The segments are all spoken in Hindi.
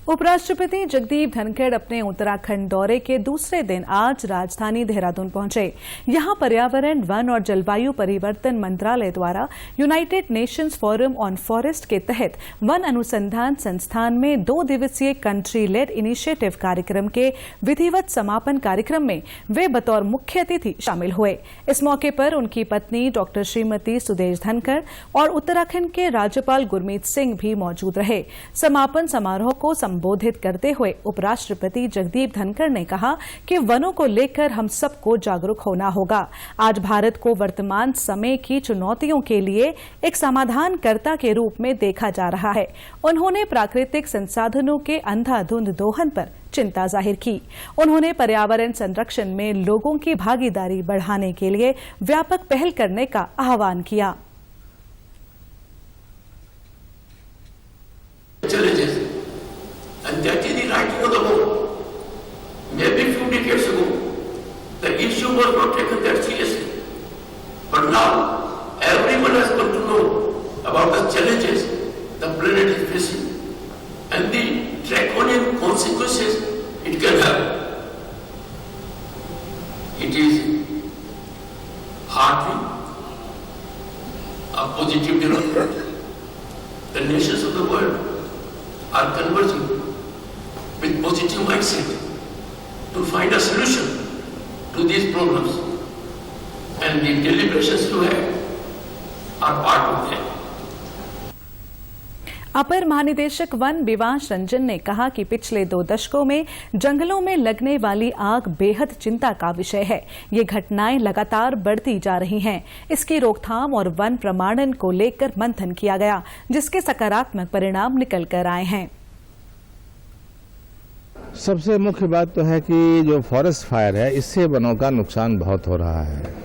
उपराष्ट्रपति जगदीप धनखड़ अपने उत्तराखंड दौरे के दूसरे दिन आज राजधानी देहरादून पहुंचे। यहां पर्यावरण, वन और जलवायु परिवर्तन मंत्रालय द्वारा United Nations forum on forest के तहत वन अनुसंधान संस्थान में 2 दिवसीय कंट्री लेड इनिशिएटिव कार्यक्रम के विधिवत समापन कार्यक्रम में वे बतौर मुख्य अतिथि शामिल हुए। इस मौके पर उनकी पत्नी डॉक्टर श्रीमती सुदेश धनखड़ और उत्तराखंड के राज्यपाल गुरमीत सिंह भी मौजूद रहे। समापन समारोह को संबोधित करते हुए उपराष्ट्रपति जगदीप धनखड़ ने कहा कि वनों को लेकर हम सबको जागरूक होना होगा। आज भारत को वर्तमान समय की चुनौतियों के लिए एक समाधानकर्ता के रूप में देखा जा रहा है। उन्होंने प्राकृतिक संसाधनों के अंधाधुंध दोहन पर चिंता जाहिर की। उन्होंने पर्यावरण संरक्षण में लोगों की भागीदारी बढ़ाने के लिए व्यापक पहल करने का आह्वान किया। And that is the writing of the book. Maybe a few decades ago, the issue was not taken that seriously. But now, everyone has come to know about the challenges the planet is facing and the draconian consequences it can have. It is heartening, a positive development. The nations of the world are converging with positive mindset to find a solution to these problems, and the deliberations you have are part of that. अपर महानिदेशक वन विवांश रंजन ने कहा कि पिछले 2 दशकों में जंगलों में लगने वाली आग बेहद चिंता का विषय है। ये घटनाएं लगातार बढ़ती जा रही हैं। इसकी रोकथाम और वन प्रमाणन को लेकर मंथन किया गया, जिसके सकारात्मक परिणाम निकल कर आए हैं। सबसे मुख्य बात तो है कि जो फॉरेस्ट फायर है, इससे वनों का नुकसान बहुत हो रहा है।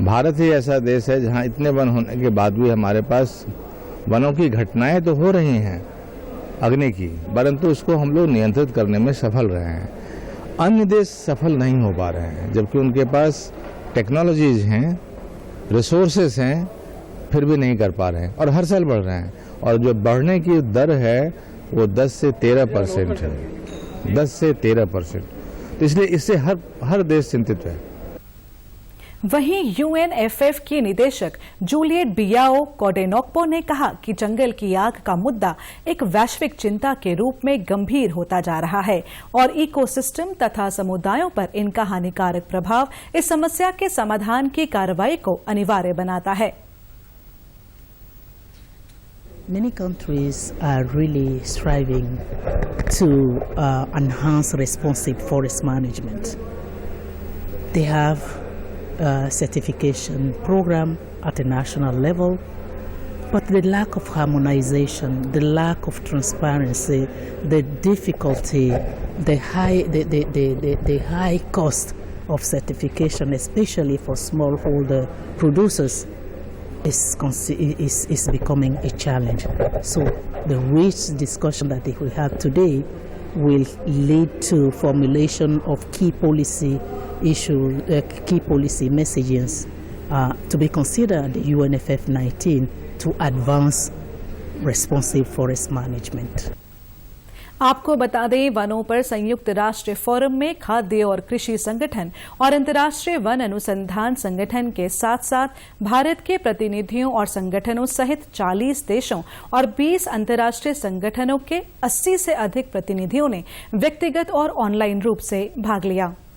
भारत ही ऐसा देश है जहां इतने वन होने के बाद भी हमारे पास वनों की घटनाएं तो हो रही हैं अग्नि की, परंतु उसको हम लोग नियंत्रित करने में सफल रहे हैं। अन्य देश सफल नहीं हो पा रहे हैं, जबकि उनके पास टेक्नोलॉजीज हैं, रिसोर्सेस हैं, फिर भी नहीं कर पा रहे हैं और हर साल बढ़ रहे हैं। और जो बढ़ने की दर है वो 10 से 13% है, 10 से 13%। तो इसलिए इससे हर देश चिंतित है। वहीं यूएनएफएफ की निदेशक जूलियट बियाओ कोडेनोक्पो ने कहा कि जंगल की आग का मुद्दा एक वैश्विक चिंता के रूप में गंभीर होता जा रहा है और इकोसिस्टम तथा समुदायों पर इनका हानिकारक प्रभाव इस समस्या के समाधान की कार्रवाई को अनिवार्य बनाता है। Many countries are really striving to enhance responsive forest management. They have certification program at a national level, but the lack of harmonization, the lack of transparency, the difficulty, the high cost of certification, especially for smallholder producers, is becoming a challenge. So the rich discussion that we have today will lead to formulation of key policy key policy messages to be considered at the UNFF 19 to advance responsive forest management. आपको बता दें, वनों पर संयुक्त राष्ट्र फोरम में खाद्य और कृषि संगठन और अंतर्राष्ट्रीय वन अनुसंधान संगठन के साथ-साथ भारत के प्रतिनिधियों और संगठनों सहित 40 देशों और 20 अंतर्राष्ट्रीय संगठनों के 80 से अधिक प्रतिनिधियों ने व्यक्तिगत और ऑनलाइन रूप से भाग लिया।